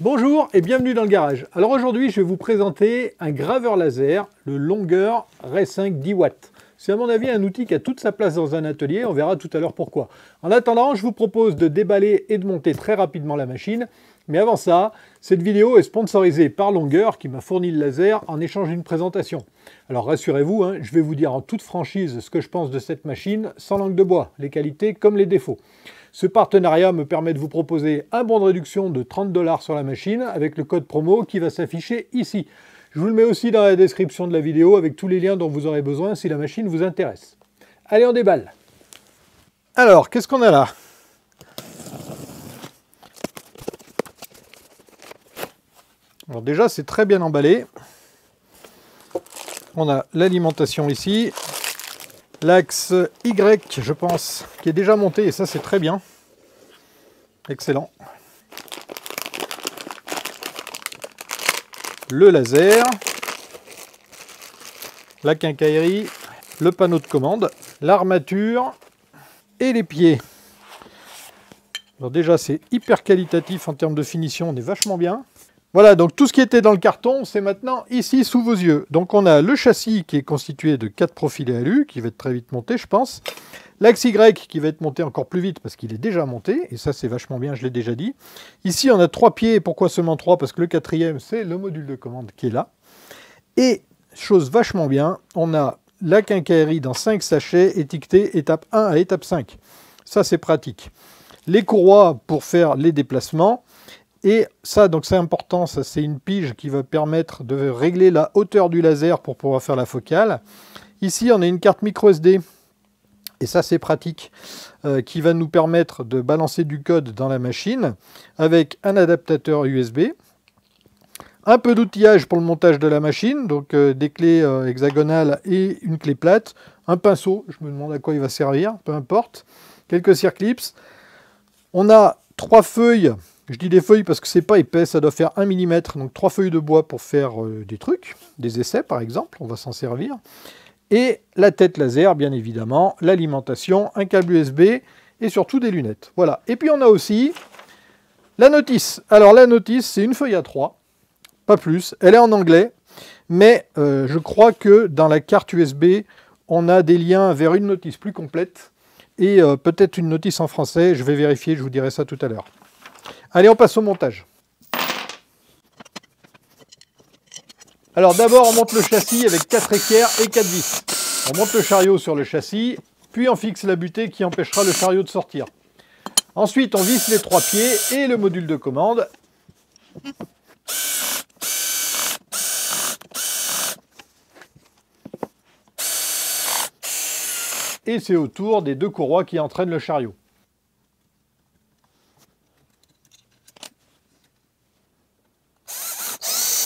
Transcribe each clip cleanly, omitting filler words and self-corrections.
Bonjour et bienvenue dans le garage. Alors aujourd'hui, je vais vous présenter un graveur laser, le Longer Ray 5 10 watts. C'est à mon avis un outil qui a toute sa place dans un atelier, on verra tout à l'heure pourquoi. En attendant, je vous propose de déballer et de monter très rapidement la machine. Mais avant ça, cette vidéo est sponsorisée par Longer qui m'a fourni le laser en échange d'une présentation. Alors rassurez-vous, je vais vous dire en toute franchise ce que je pense de cette machine sans langue de bois, les qualités comme les défauts. Ce partenariat me permet de vous proposer un bon de réduction de 30 $ sur la machine avec le code promo qui va s'afficher ici. Je vous le mets aussi dans la description de la vidéo avec tous les liens dont vous aurez besoin si la machine vous intéresse. Allez, on déballe. Alors, qu'est-ce qu'on a là? Alors déjà, c'est très bien emballé. On a l'alimentation ici. L'axe Y, je pense, qui est déjà monté, et ça c'est très bien. Excellent. Le laser, la quincaillerie, le panneau de commande, l'armature et les pieds. Alors déjà c'est hyper qualitatif en termes de finition, on est vachement bien. Voilà, donc tout ce qui était dans le carton, c'est maintenant ici sous vos yeux. Donc on a le châssis qui est constitué de 4 profilés alu, qui va être très vite monté, je pense. L'axe Y qui va être monté encore plus vite parce qu'il est déjà monté, et ça c'est vachement bien, je l'ai déjà dit. Ici on a 3 pieds, pourquoi seulement 3? Parce que le 4e c'est le module de commande qui est là. Et, chose vachement bien, on a la quincaillerie dans 5 sachets étiquetés étape 1 à étape 5. Ça c'est pratique. Les courroies pour faire les déplacements. Et ça, donc c'est important, ça c'est une pige qui va permettre de régler la hauteur du laser pour pouvoir faire la focale. Ici, on a une carte micro SD, et ça c'est pratique, qui va nous permettre de balancer du code dans la machine avec un adaptateur USB. Un peu d'outillage pour le montage de la machine, donc des clés hexagonales et une clé plate. Un pinceau, je me demande à quoi il va servir, peu importe. Quelques circlips. On a 3 feuilles. Je dis des feuilles parce que c'est pas épais, ça doit faire 1 mm, donc 3 feuilles de bois pour faire des trucs, des essais par exemple, on va s'en servir. Et la tête laser, bien évidemment, l'alimentation, un câble USB et surtout des lunettes. Voilà. Et puis on a aussi la notice. Alors la notice, c'est une feuille A3, pas plus, elle est en anglais, mais je crois que dans la carte USB, on a des liens vers une notice plus complète et peut-être une notice en français, je vais vérifier, je vous dirai ça tout à l'heure. Allez, on passe au montage. Alors d'abord, on monte le châssis avec 4 équerres et 4 vis. On monte le chariot sur le châssis, puis on fixe la butée qui empêchera le chariot de sortir. Ensuite, on visse les 3 pieds et le module de commande. Et c'est au tour des 2 courroies qui entraînent le chariot.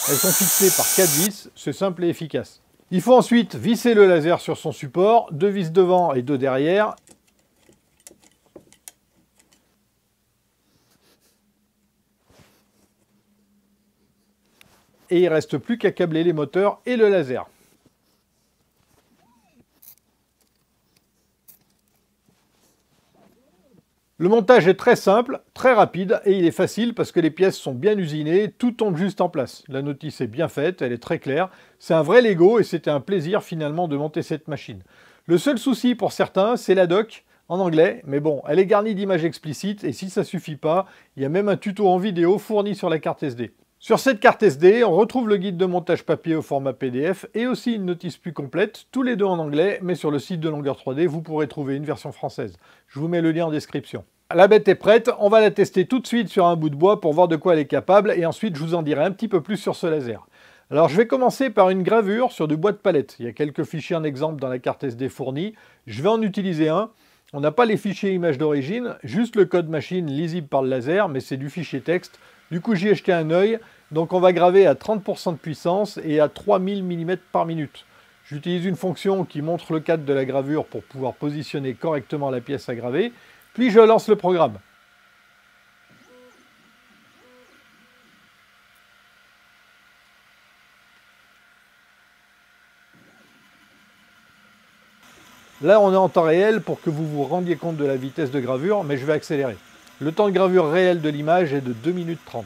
Elles sont fixées par 4 vis, c'est simple et efficace. Il faut ensuite visser le laser sur son support, 2 vis devant et 2 derrière. Et il ne reste plus qu'à câbler les moteurs et le laser. Le montage est très simple, très rapide et il est facile parce que les pièces sont bien usinées, tout tombe juste en place. La notice est bien faite, elle est très claire. C'est un vrai Lego et c'était un plaisir finalement de monter cette machine. Le seul souci pour certains, c'est la dock en anglais, mais bon, elle est garnie d'images explicites et si ça suffit pas, il y a même un tuto en vidéo fourni sur la carte SD. Sur cette carte SD, on retrouve le guide de montage papier au format PDF et aussi une notice plus complète, tous les deux en anglais, mais sur le site de Longer 3D, vous pourrez trouver une version française. Je vous mets le lien en description. La bête est prête, on va la tester tout de suite sur un bout de bois pour voir de quoi elle est capable et ensuite je vous en dirai un petit peu plus sur ce laser. Alors je vais commencer par une gravure sur du bois de palette. Il y a quelques fichiers en exemple dans la carte SD fournie, je vais en utiliser un. On n'a pas les fichiers images d'origine, juste le code machine lisible par le laser, mais c'est du fichier texte. Du coup j'y ai jeté un œil, donc on va graver à 30% de puissance et à 3000 mm par minute. J'utilise une fonction qui montre le cadre de la gravure pour pouvoir positionner correctement la pièce à graver. Puis je lance le programme. Là, on est en temps réel pour que vous vous rendiez compte de la vitesse de gravure, mais je vais accélérer. Le temps de gravure réel de l'image est de 2 minutes 30.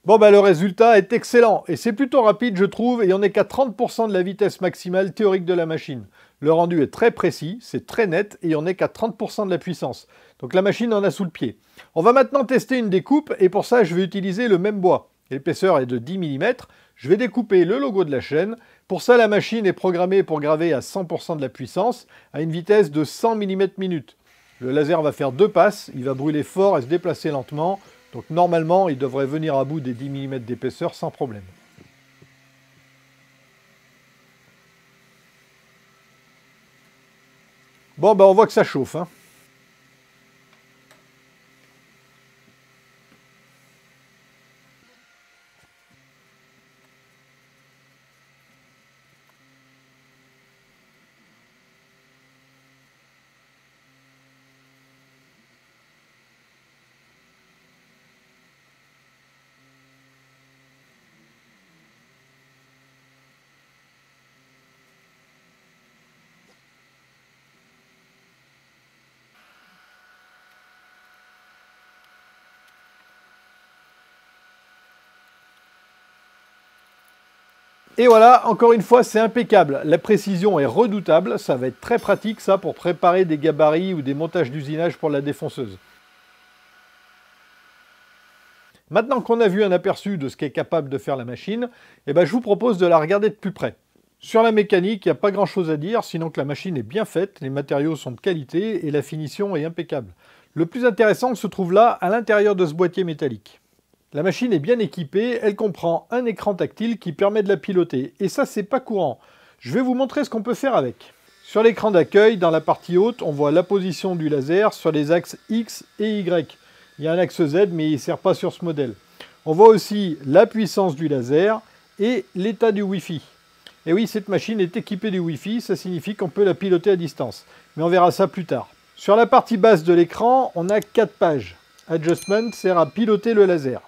Bon bah le résultat est excellent et c'est plutôt rapide je trouve et on n'est qu'à 30% de la vitesse maximale théorique de la machine. Le rendu est très précis, c'est très net et on n'est qu'à 30% de la puissance. Donc la machine en a sous le pied. On va maintenant tester une découpe et pour ça je vais utiliser le même bois. L'épaisseur est de 10 mm. Je vais découper le logo de la chaîne. Pour ça la machine est programmée pour graver à 100% de la puissance à une vitesse de 100 mm/min. Le laser va faire 2 passes, il va brûler fort et se déplacer lentement. Donc normalement, il devrait venir à bout des 10 mm d'épaisseur sans problème. Bon, ben on voit que ça chauffe, hein. Et voilà, encore une fois, c'est impeccable. La précision est redoutable. Ça va être très pratique, ça, pour préparer des gabarits ou des montages d'usinage pour la défonceuse. Maintenant qu'on a vu un aperçu de ce qu'est capable de faire la machine, je vous propose de la regarder de plus près. Sur la mécanique, il n'y a pas grand-chose à dire, sinon que la machine est bien faite, les matériaux sont de qualité et la finition est impeccable. Le plus intéressant se trouve là, à l'intérieur de ce boîtier métallique. La machine est bien équipée, elle comprend un écran tactile qui permet de la piloter. Et ça, c'est pas courant. Je vais vous montrer ce qu'on peut faire avec. Sur l'écran d'accueil, dans la partie haute, on voit la position du laser sur les axes X et Y. Il y a un axe Z, mais il ne sert pas sur ce modèle. On voit aussi la puissance du laser et l'état du Wi-Fi. Et oui, cette machine est équipée du Wi-Fi, ça signifie qu'on peut la piloter à distance. Mais on verra ça plus tard. Sur la partie basse de l'écran, on a 4 pages. Adjustment sert à piloter le laser.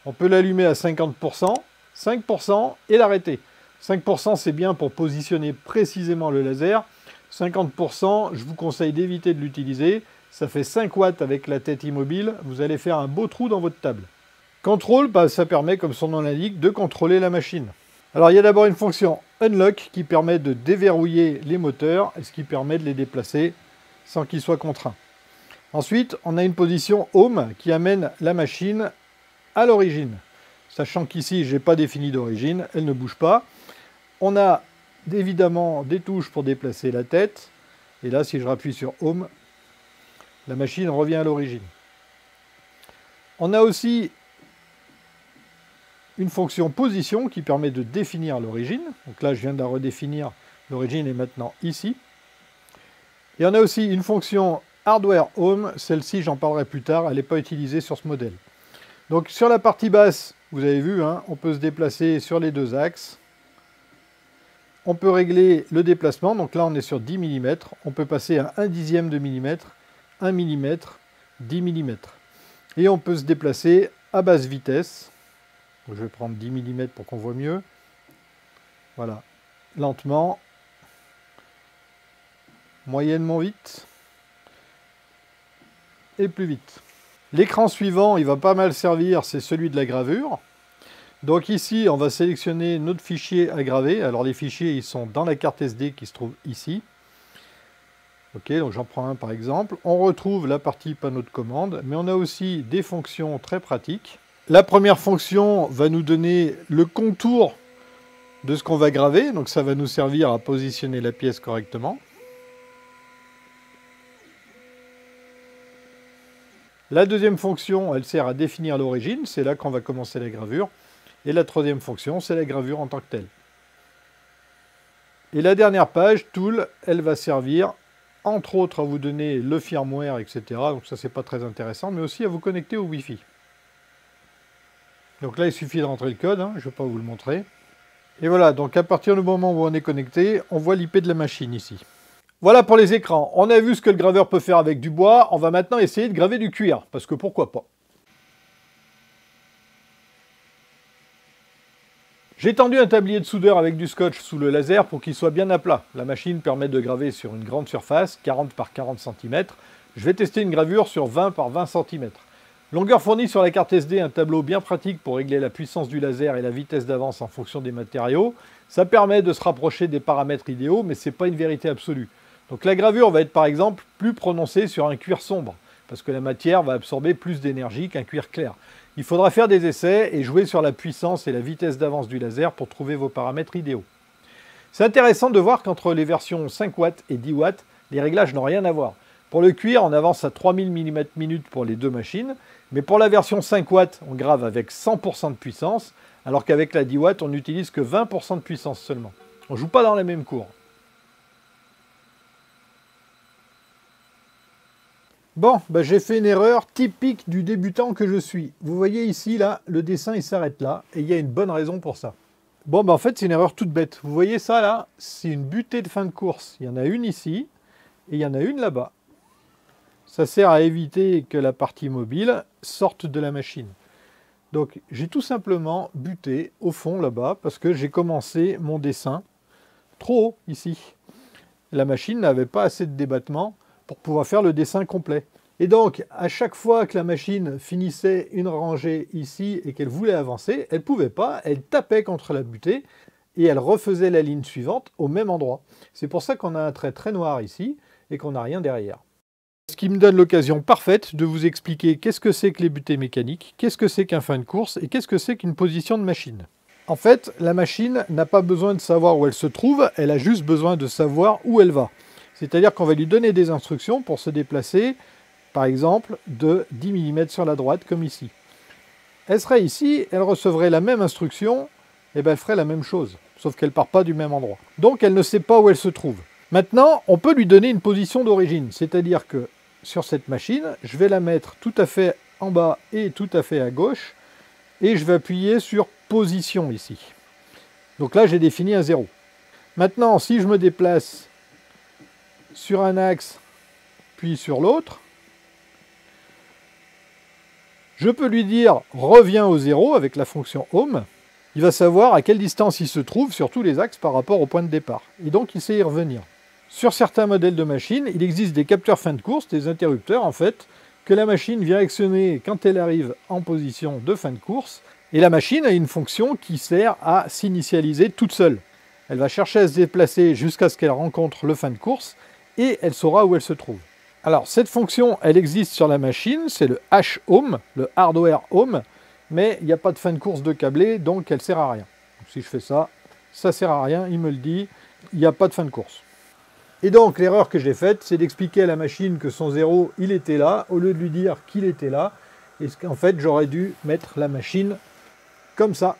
On peut l'allumer à 50%, 5% et l'arrêter. 5% c'est bien pour positionner précisément le laser. 50%, je vous conseille d'éviter de l'utiliser. Ça fait 5 watts avec la tête immobile. Vous allez faire un beau trou dans votre table. Contrôle, ça permet, comme son nom l'indique, de contrôler la machine. Alors il y a d'abord une fonction Unlock qui permet de déverrouiller les moteurs et ce qui permet de les déplacer sans qu'ils soient contraints. Ensuite, on a une position Home qui amène la machine à l'origine. Sachant qu'ici, je n'ai pas défini d'origine, elle ne bouge pas. On a évidemment des touches pour déplacer la tête. Et là, si je rappuie sur Home, la machine revient à l'origine. On a aussi une fonction position qui permet de définir l'origine. Donc là, je viens de la redéfinir. L'origine est maintenant ici. Et on a aussi une fonction Hardware Home. Celle-ci, j'en parlerai plus tard. Elle n'est pas utilisée sur ce modèle. Donc sur la partie basse, vous avez vu, hein, on peut se déplacer sur les 2 axes. On peut régler le déplacement, donc là on est sur 10 mm. On peut passer à 1/10 de millimètre, 1 mm, 10 mm. Et on peut se déplacer à basse vitesse. Donc, je vais prendre 10 mm pour qu'on voit mieux. Voilà, lentement, moyennement vite et plus vite. L'écran suivant, il va pas mal servir, c'est celui de la gravure. Donc ici, on va sélectionner notre fichier à graver. Alors les fichiers, ils sont dans la carte SD qui se trouve ici. Ok, donc j'en prends un par exemple. On retrouve la partie panneau de commande, mais on a aussi des fonctions très pratiques. La première fonction va nous donner le contour de ce qu'on va graver. Donc ça va nous servir à positionner la pièce correctement. La deuxième fonction, elle sert à définir l'origine, c'est là qu'on va commencer la gravure. Et la troisième fonction, c'est la gravure en tant que telle. Et la dernière page, Tool, elle va servir, entre autres, à vous donner le firmware, etc. Donc ça, c'est pas très intéressant, mais aussi à vous connecter au Wi-Fi. Donc là, il suffit de rentrer le code, hein, je ne vais pas vous le montrer. Et voilà, donc à partir du moment où on est connecté, on voit l'IP de la machine ici. Voilà pour les écrans. On a vu ce que le graveur peut faire avec du bois. On va maintenant essayer de graver du cuir, parce que pourquoi pas. J'ai tendu un tablier de soudeur avec du scotch sous le laser pour qu'il soit bien à plat. La machine permet de graver sur une grande surface, 40 par 40 cm. Je vais tester une gravure sur 20 par 20 cm. Longueur fournie sur la carte SD, un tableau bien pratique pour régler la puissance du laser et la vitesse d'avance en fonction des matériaux. Ça permet de se rapprocher des paramètres idéaux, mais ce n'est pas une vérité absolue. Donc la gravure va être par exemple plus prononcée sur un cuir sombre, parce que la matière va absorber plus d'énergie qu'un cuir clair. Il faudra faire des essais et jouer sur la puissance et la vitesse d'avance du laser pour trouver vos paramètres idéaux. C'est intéressant de voir qu'entre les versions 5 watts et 10 watts, les réglages n'ont rien à voir. Pour le cuir, on avance à 3000 mm/min pour les deux machines, mais pour la version 5 watts, on grave avec 100% de puissance, alors qu'avec la 10 watts, on n'utilise que 20% de puissance seulement. On ne joue pas dans la même cour. Bon, j'ai fait une erreur typique du débutant que je suis. Vous voyez ici, là, le dessin il s'arrête là, et il y a une bonne raison pour ça. Bon, en fait, c'est une erreur toute bête. Vous voyez ça, là, c'est une butée de fin de course. Il y en a une ici, et il y en a une là-bas. Ça sert à éviter que la partie mobile sorte de la machine. Donc, j'ai tout simplement buté au fond là-bas, parce que j'ai commencé mon dessin trop haut ici. La machine n'avait pas assez de débattement pour pouvoir faire le dessin complet. Et donc, à chaque fois que la machine finissait une rangée ici et qu'elle voulait avancer, elle ne pouvait pas, elle tapait contre la butée et elle refaisait la ligne suivante au même endroit. C'est pour ça qu'on a un trait très noir ici et qu'on n'a rien derrière. Ce qui me donne l'occasion parfaite de vous expliquer qu'est-ce que c'est que les butées mécaniques, qu'est-ce que c'est qu'un fin de course et qu'est-ce que c'est qu'une position de machine. En fait, la machine n'a pas besoin de savoir où elle se trouve, elle a juste besoin de savoir où elle va. C'est-à-dire qu'on va lui donner des instructions pour se déplacer, par exemple, de 10 mm sur la droite, comme ici. Elle serait ici, elle recevrait la même instruction, et elle ferait la même chose, sauf qu'elle ne part pas du même endroit. Donc elle ne sait pas où elle se trouve. Maintenant, on peut lui donner une position d'origine, c'est-à-dire que sur cette machine, je vais la mettre tout à fait en bas et tout à fait à gauche, et je vais appuyer sur position ici. Donc là, j'ai défini un 0. Maintenant, si je me déplace sur un axe, puis sur l'autre, je peux lui dire « reviens au 0 » avec la fonction « home ». Il va savoir à quelle distance il se trouve sur tous les axes par rapport au point de départ. Et donc, il sait y revenir. Sur certains modèles de machines, il existe des capteurs fin de course, des interrupteurs en fait, que la machine vient actionner quand elle arrive en position de fin de course. Et la machine a une fonction qui sert à s'initialiser toute seule. Elle va chercher à se déplacer jusqu'à ce qu'elle rencontre le fin de course et elle saura où elle se trouve. Alors cette fonction, elle existe sur la machine, c'est le H-Home, le Hardware Home, mais il n'y a pas de fin de course de câblé, donc elle ne sert à rien. Donc, si je fais ça, ça ne sert à rien, il me le dit, il n'y a pas de fin de course. Et donc l'erreur que j'ai faite, c'est d'expliquer à la machine que son 0, il était là, au lieu de lui dire qu'il était là, et qu'en fait j'aurais dû mettre la machine comme ça.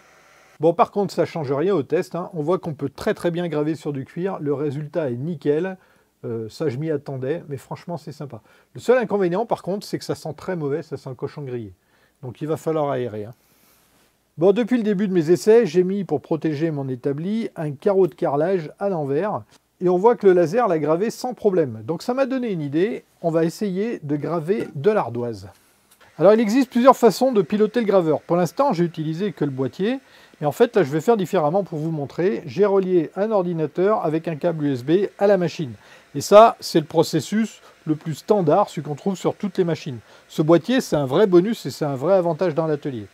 Bon, par contre, ça ne change rien au test, hein. On voit qu'on peut très très bien graver sur du cuir, le résultat est nickel. Ça, je m'y attendais, mais franchement, c'est sympa. Le seul inconvénient, par contre, c'est que ça sent très mauvais, ça sent le cochon grillé. Donc, il va falloir aérer. Hein. Bon, depuis le début de mes essais, j'ai mis, pour protéger mon établi, un carreau de carrelage à l'envers. Et on voit que le laser l'a gravé sans problème. Donc, ça m'a donné une idée. On va essayer de graver de l'ardoise. Alors, il existe plusieurs façons de piloter le graveur. Pour l'instant, j'ai utilisé que le boîtier. Et en fait, là, je vais faire différemment pour vous montrer. J'ai relié un ordinateur avec un câble USB à la machine. Et ça, c'est le processus le plus standard, celui qu'on trouve sur toutes les machines. Ce boîtier, c'est un vrai bonus et c'est un vrai avantage dans l'atelier.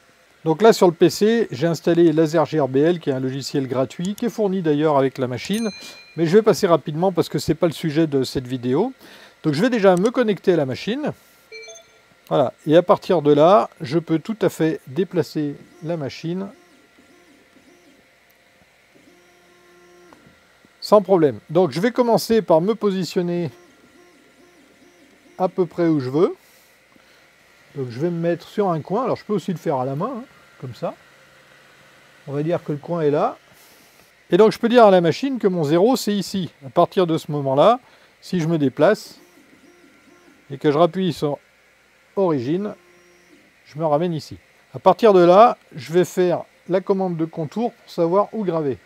Donc là, sur le PC, j'ai installé Laser GRBL, qui est un logiciel gratuit, qui est fourni d'ailleurs avec la machine. Mais je vais passer rapidement parce que ce n'est pas le sujet de cette vidéo. Donc je vais déjà me connecter à la machine. Voilà. Et à partir de là, je peux tout à fait déplacer la machine sans problème. Donc je vais commencer par me positionner à peu près où je veux. Donc je vais me mettre sur un coin. Alors je peux aussi le faire à la main, hein, comme ça. On va dire que le coin est là. Et donc je peux dire à la machine que mon 0 c'est ici. À partir de ce moment-là, si je me déplace et que je rappuie sur origine, je me ramène ici. À partir de là, je vais faire la commande de contour pour savoir où graver.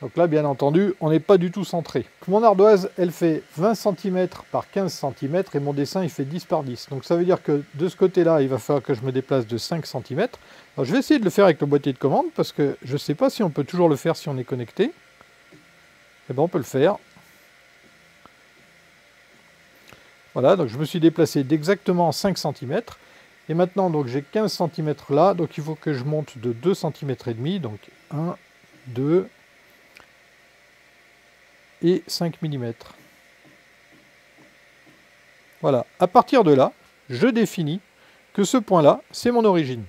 Donc là, bien entendu, on n'est pas du tout centré. Mon ardoise, elle fait 20 cm par 15 cm et mon dessin, il fait 10 par 10. Donc ça veut dire que de ce côté-là, il va falloir que je me déplace de 5 cm. Alors je vais essayer de le faire avec le boîtier de commande parce que je ne sais pas si on peut toujours le faire si on est connecté. Eh bien, on peut le faire. Voilà, donc je me suis déplacé d'exactement 5 cm. Et maintenant, donc j'ai 15 cm là, donc il faut que je monte de 2 cm et demi, donc 1, 2 et 5 mm. Voilà, à partir de là, je définis que ce point-là, c'est mon origine.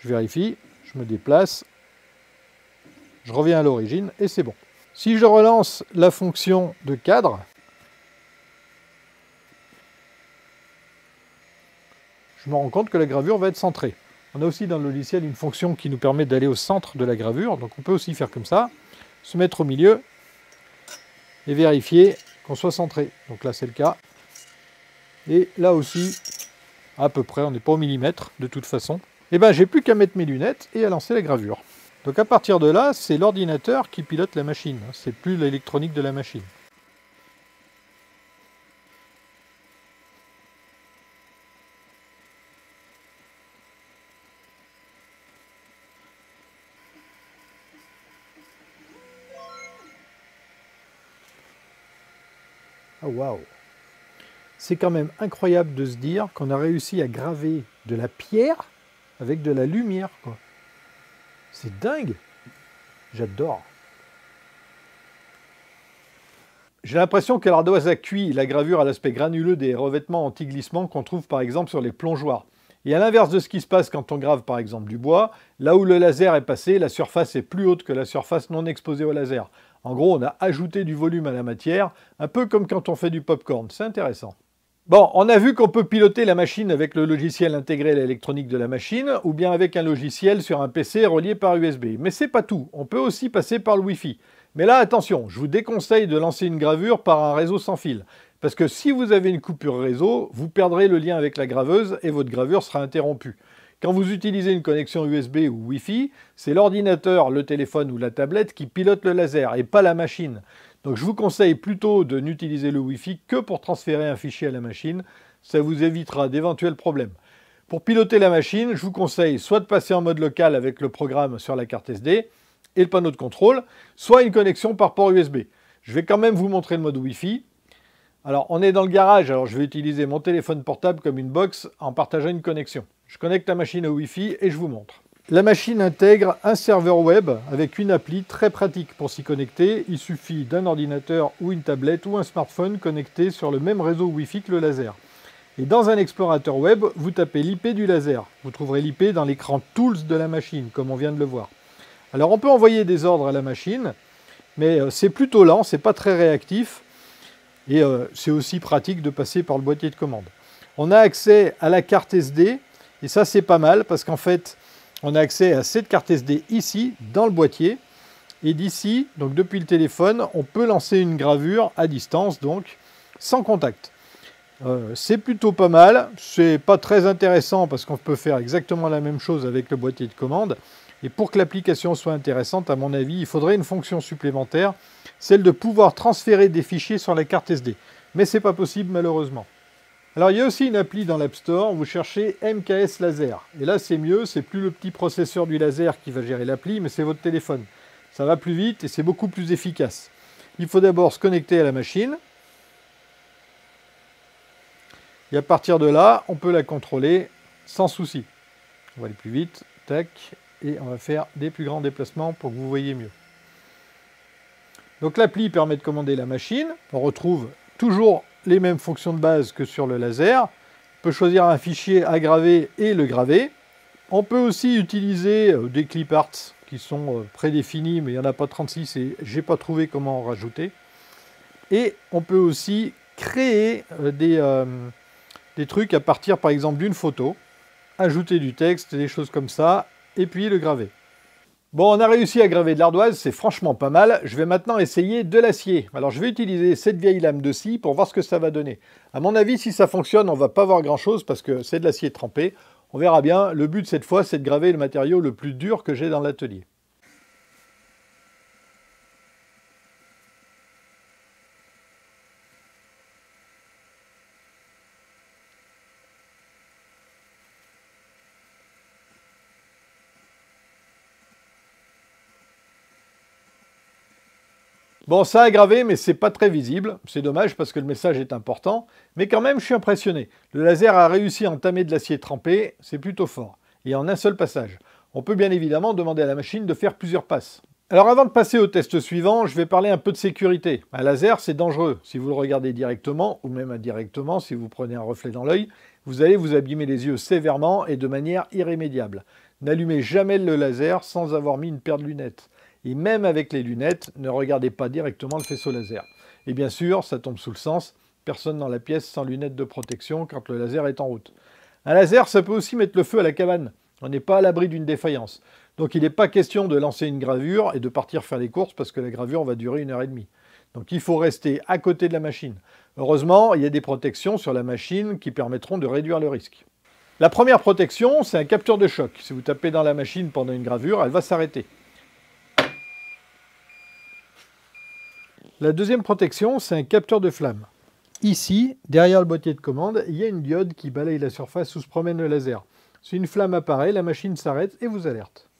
Je vérifie, je me déplace, je reviens à l'origine et c'est bon. Si je relance la fonction de cadre, je me rends compte que la gravure va être centrée. On a aussi dans le logiciel une fonction qui nous permet d'aller au centre de la gravure, donc on peut aussi faire comme ça, se mettre au milieu et vérifier qu'on soit centré. Donc là c'est le cas. Et là aussi, à peu près, on n'est pas au millimètre de toute façon. Et bien j'ai plus qu'à mettre mes lunettes et à lancer la gravure. Donc à partir de là, c'est l'ordinateur qui pilote la machine, c'est plus l'électronique de la machine. Oh waouh! C'est quand même incroyable de se dire qu'on a réussi à graver de la pierre avec de la lumière, quoi. C'est dingue! J'adore. J'ai l'impression que l'ardoise a cuit la gravure à l'aspect granuleux des revêtements anti-glissement qu'on trouve par exemple sur les plongeoires. Et à l'inverse de ce qui se passe quand on grave par exemple du bois, là où le laser est passé, la surface est plus haute que la surface non exposée au laser. En gros, on a ajouté du volume à la matière, un peu comme quand on fait du popcorn. C'est intéressant. Bon, on a vu qu'on peut piloter la machine avec le logiciel intégré à l'électronique de la machine, ou bien avec un logiciel sur un PC relié par USB. Mais c'est pas tout, on peut aussi passer par le Wi-Fi. Mais là, attention, je vous déconseille de lancer une gravure par un réseau sans fil. Parce que si vous avez une coupure réseau, vous perdrez le lien avec la graveuse et votre gravure sera interrompue. Quand vous utilisez une connexion USB ou Wi-Fi, c'est l'ordinateur, le téléphone ou la tablette qui pilote le laser et pas la machine. Donc je vous conseille plutôt de n'utiliser le Wi-Fi que pour transférer un fichier à la machine. Ça vous évitera d'éventuels problèmes. Pour piloter la machine, je vous conseille soit de passer en mode local avec le programme sur la carte SD et le panneau de contrôle, soit une connexion par port USB. Je vais quand même vous montrer le mode Wi-Fi. Alors on est dans le garage, alors je vais utiliser mon téléphone portable comme une box en partageant une connexion. Je connecte la machine au Wi-Fi et je vous montre. La machine intègre un serveur web avec une appli très pratique pour s'y connecter. Il suffit d'un ordinateur ou une tablette ou un smartphone connecté sur le même réseau Wi-Fi que le laser. Et dans un explorateur web, vous tapez l'IP du laser. Vous trouverez l'IP dans l'écran Tools de la machine, comme on vient de le voir. Alors on peut envoyer des ordres à la machine, mais c'est plutôt lent, c'est pas très réactif. Et c'est aussi pratique de passer par le boîtier de commande. On a accès à la carte SD, et ça c'est pas mal, parce qu'en fait, on a accès à cette carte SD ici, dans le boîtier. Et d'ici, donc depuis le téléphone, on peut lancer une gravure à distance, donc sans contact. C'est plutôt pas mal, c'est pas très intéressant parce qu'on peut faire exactement la même chose avec le boîtier de commande. Et pour que l'application soit intéressante, à mon avis, il faudrait une fonction supplémentaire, celle de pouvoir transférer des fichiers sur la carte SD. Mais c'est pas possible malheureusement. Alors il y a aussi une appli dans l'App Store, vous cherchez MKS Laser. Et là c'est mieux, c'est plus le petit processeur du laser qui va gérer l'appli, mais c'est votre téléphone. Ça va plus vite et c'est beaucoup plus efficace. Il faut d'abord se connecter à la machine. Et à partir de là, on peut la contrôler sans souci. On va aller plus vite, tac, et on va faire des plus grands déplacements pour que vous voyez mieux. Donc l'appli permet de commander la machine. On retrouve toujours les mêmes fonctions de base que sur le laser. On peut choisir un fichier à graver et le graver. On peut aussi utiliser des clip arts qui sont prédéfinis, mais il n'y en a pas 36 et je n'ai pas trouvé comment en rajouter. Et on peut aussi créer des trucs à partir par exemple d'une photo, ajouter du texte, des choses comme ça, et puis le graver. Bon, on a réussi à graver de l'ardoise, c'est franchement pas mal. Je vais maintenant essayer de l'acier. Alors je vais utiliser cette vieille lame de scie pour voir ce que ça va donner. À mon avis, si ça fonctionne, on va pas voir grand chose parce que c'est de l'acier trempé. On verra bien. Le but cette fois, c'est de graver le matériau le plus dur que j'ai dans l'atelier. Bon, ça a gravé, mais c'est pas très visible. C'est dommage parce que le message est important. Mais quand même, je suis impressionné. Le laser a réussi à entamer de l'acier trempé. C'est plutôt fort. Et en un seul passage. On peut bien évidemment demander à la machine de faire plusieurs passes. Alors avant de passer au test suivant, je vais parler un peu de sécurité. Un laser, c'est dangereux. Si vous le regardez directement, ou même indirectement, si vous prenez un reflet dans l'œil, vous allez vous abîmer les yeux sévèrement et de manière irrémédiable. N'allumez jamais le laser sans avoir mis une paire de lunettes. Et même avec les lunettes, ne regardez pas directement le faisceau laser. Et bien sûr, ça tombe sous le sens, personne dans la pièce sans lunettes de protection quand le laser est en route. Un laser, ça peut aussi mettre le feu à la cabane. On n'est pas à l'abri d'une défaillance. Donc il n'est pas question de lancer une gravure et de partir faire les courses parce que la gravure va durer 1h30. Donc il faut rester à côté de la machine. Heureusement, il y a des protections sur la machine qui permettront de réduire le risque. La première protection, c'est un capteur de choc. Si vous tapez dans la machine pendant une gravure, elle va s'arrêter. La deuxième protection, c'est un capteur de flamme. Ici, derrière le boîtier de commande, il y a une diode qui balaye la surface où se promène le laser. Si une flamme apparaît, la machine s'arrête et vous alerte.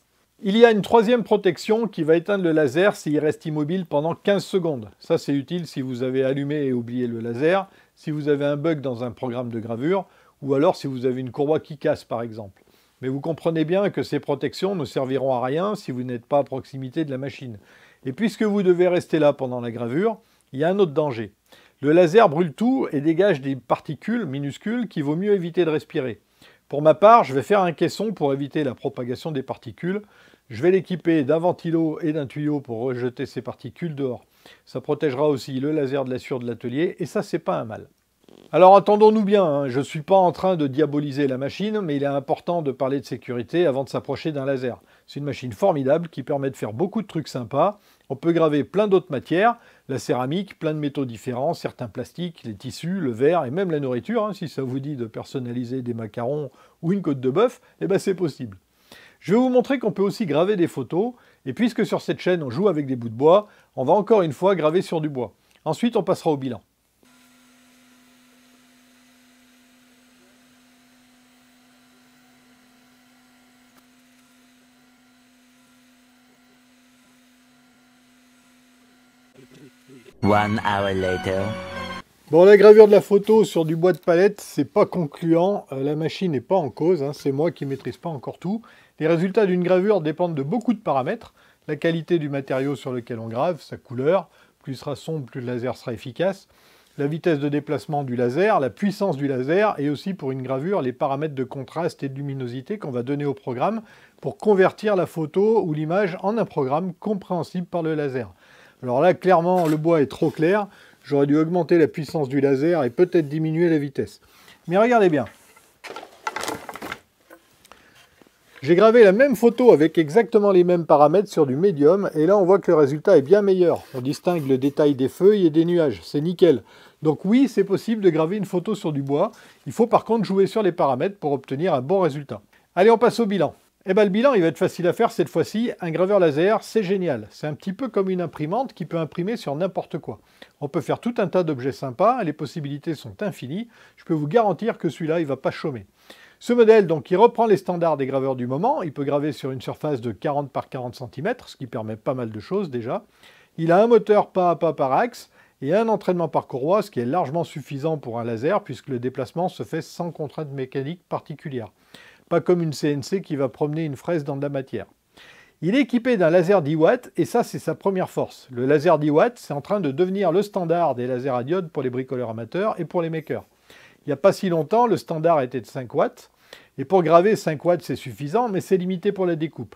Il y a une troisième protection qui va éteindre le laser s'il reste immobile pendant 15 secondes. Ça, c'est utile si vous avez allumé et oublié le laser, si vous avez un bug dans un programme de gravure, ou alors si vous avez une courroie qui casse, par exemple. Mais vous comprenez bien que ces protections ne serviront à rien si vous n'êtes pas à proximité de la machine. Et puisque vous devez rester là pendant la gravure, il y a un autre danger. Le laser brûle tout et dégage des particules minuscules qu'il vaut mieux éviter de respirer. Pour ma part, je vais faire un caisson pour éviter la propagation des particules. Je vais l'équiper d'un ventilo et d'un tuyau pour rejeter ces particules dehors. Ça protégera aussi le laser de la sciure de l'atelier et ça, c'est pas un mal. Alors attendons-nous bien, hein. Je ne suis pas en train de diaboliser la machine, mais il est important de parler de sécurité avant de s'approcher d'un laser. C'est une machine formidable qui permet de faire beaucoup de trucs sympas. On peut graver plein d'autres matières, la céramique, plein de métaux différents, certains plastiques, les tissus, le verre et même la nourriture. Hein. Si ça vous dit de personnaliser des macarons ou une côte de bœuf, eh ben c'est possible. Je vais vous montrer qu'on peut aussi graver des photos, et puisque sur cette chaîne on joue avec des bouts de bois, on va encore une fois graver sur du bois. Ensuite on passera au bilan. One hour later. Bon, la gravure de la photo sur du bois de palette, c'est pas concluant. La machine n'est pas en cause, hein. C'est moi qui maîtrise pas encore tout. Les résultats d'une gravure dépendent de beaucoup de paramètres. La qualité du matériau sur lequel on grave, sa couleur, plus il sera sombre, plus le laser sera efficace. La vitesse de déplacement du laser, la puissance du laser, et aussi pour une gravure, les paramètres de contraste et de luminosité qu'on va donner au programme pour convertir la photo ou l'image en un programme compréhensible par le laser. Alors là, clairement, le bois est trop clair. J'aurais dû augmenter la puissance du laser et peut-être diminuer la vitesse. Mais regardez bien. J'ai gravé la même photo avec exactement les mêmes paramètres sur du médium. Et là, on voit que le résultat est bien meilleur. On distingue le détail des feuilles et des nuages. C'est nickel. Donc oui, c'est possible de graver une photo sur du bois. Il faut par contre jouer sur les paramètres pour obtenir un bon résultat. Allez, on passe au bilan. Eh bien, le bilan, il va être facile à faire cette fois-ci. Un graveur laser, c'est génial. C'est un petit peu comme une imprimante qui peut imprimer sur n'importe quoi. On peut faire tout un tas d'objets sympas, les possibilités sont infinies. Je peux vous garantir que celui-là, il ne va pas chômer. Ce modèle, donc, il reprend les standards des graveurs du moment. Il peut graver sur une surface de 40 par 40 cm, ce qui permet pas mal de choses déjà. Il a un moteur pas à pas par axe et un entraînement par courroie, ce qui est largement suffisant pour un laser puisque le déplacement se fait sans contrainte mécanique particulière. Pas comme une CNC qui va promener une fraise dans de la matière. Il est équipé d'un laser 10 watts, et ça, c'est sa première force. Le laser 10 watts, c'est en train de devenir le standard des lasers à diode pour les bricoleurs amateurs et pour les makers. Il n'y a pas si longtemps, le standard était de 5 watts, et pour graver 5 watts, c'est suffisant, mais c'est limité pour la découpe.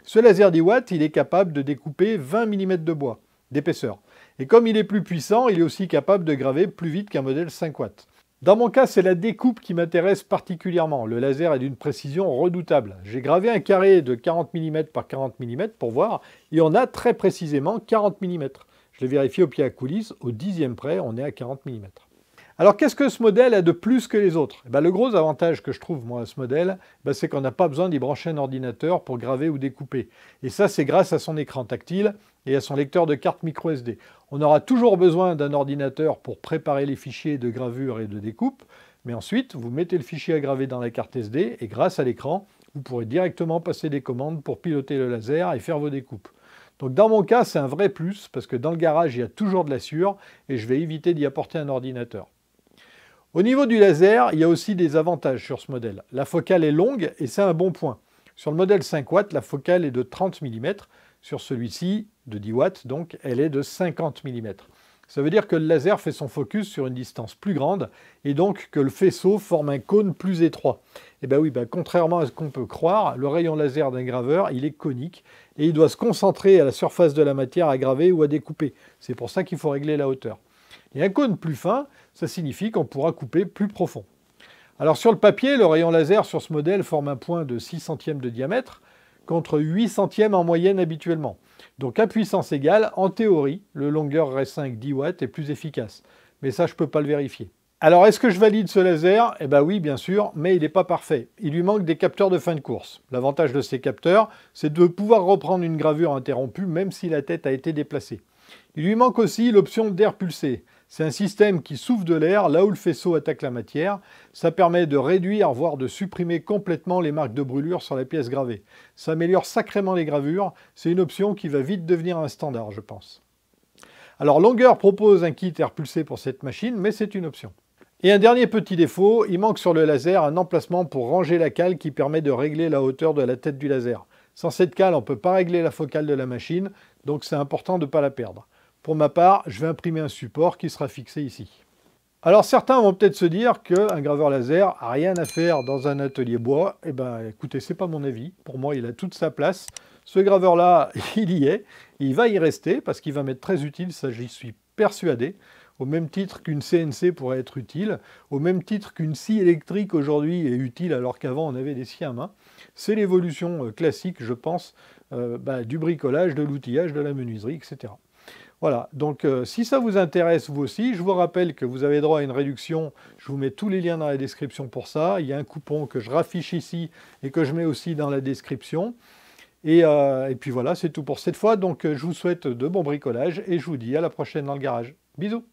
Ce laser 10 watts, il est capable de découper 20 mm de bois d'épaisseur. Et comme il est plus puissant, il est aussi capable de graver plus vite qu'un modèle 5 watts. Dans mon cas, c'est la découpe qui m'intéresse particulièrement. Le laser est d'une précision redoutable. J'ai gravé un carré de 40 mm par 40 mm pour voir, et on a très précisément 40 mm. Je l'ai vérifié au pied à coulisse, au 10e près, on est à 40 mm. Alors qu'est-ce que ce modèle a de plus que les autres? Le gros avantage que je trouve moi à ce modèle, c'est qu'on n'a pas besoin d'y brancher un ordinateur pour graver ou découper. Et ça, c'est grâce à son écran tactile et à son lecteur de carte micro SD. On aura toujours besoin d'un ordinateur pour préparer les fichiers de gravure et de découpe, mais ensuite, vous mettez le fichier à graver dans la carte SD et grâce à l'écran, vous pourrez directement passer des commandes pour piloter le laser et faire vos découpes. Donc dans mon cas, c'est un vrai plus, parce que dans le garage, il y a toujours de la sueur, et je vais éviter d'y apporter un ordinateur. Au niveau du laser, il y a aussi des avantages sur ce modèle. La focale est longue, et c'est un bon point. Sur le modèle 5 watts, la focale est de 30 mm. Sur celui-ci, de 10 watts, donc, elle est de 50 mm. Ça veut dire que le laser fait son focus sur une distance plus grande et donc que le faisceau forme un cône plus étroit. Et bien oui, contrairement à ce qu'on peut croire, le rayon laser d'un graveur, il est conique et il doit se concentrer à la surface de la matière à graver ou à découper. C'est pour ça qu'il faut régler la hauteur. Et un cône plus fin, ça signifie qu'on pourra couper plus profond. Alors sur le papier, le rayon laser sur ce modèle forme un point de 6 centièmes de diamètre contre 8 centièmes en moyenne habituellement. Donc à puissance égale, en théorie, le longueur R5 10 watts est plus efficace. Mais ça, je ne peux pas le vérifier. Alors, est-ce que je valide ce laser? Eh bien oui, bien sûr, mais il n'est pas parfait. Il lui manque des capteurs de fin de course. L'avantage de ces capteurs, c'est de pouvoir reprendre une gravure interrompue, même si la tête a été déplacée. Il lui manque aussi l'option d'air pulsé. C'est un système qui souffle de l'air là où le faisceau attaque la matière. Ça permet de réduire, voire de supprimer complètement les marques de brûlure sur la pièce gravée. Ça améliore sacrément les gravures. C'est une option qui va vite devenir un standard, je pense. Alors, Longueur propose un kit air pulsé pour cette machine, mais c'est une option. Et un dernier petit défaut, il manque sur le laser un emplacement pour ranger la cale qui permet de régler la hauteur de la tête du laser. Sans cette cale, on ne peut pas régler la focale de la machine, donc c'est important de ne pas la perdre. Pour ma part, je vais imprimer un support qui sera fixé ici. Alors certains vont peut-être se dire qu'un graveur laser n'a rien à faire dans un atelier bois. Eh bien écoutez, c'est pas mon avis. Pour moi, il a toute sa place. Ce graveur-là, il y est. Il va y rester parce qu'il va m'être très utile, ça j'y suis persuadé. Au même titre qu'une CNC pourrait être utile, au même titre qu'une scie électrique aujourd'hui est utile alors qu'avant on avait des scies à main. C'est l'évolution classique, je pense, du bricolage, de l'outillage, de la menuiserie, etc. Voilà, donc si ça vous intéresse vous aussi, je vous rappelle que vous avez droit à une réduction, je vous mets tous les liens dans la description pour ça, il y a un coupon que je raffiche ici et que je mets aussi dans la description. Et puis voilà, c'est tout pour cette fois, donc je vous souhaite de bons bricolages et je vous dis à la prochaine dans le garage. Bisous!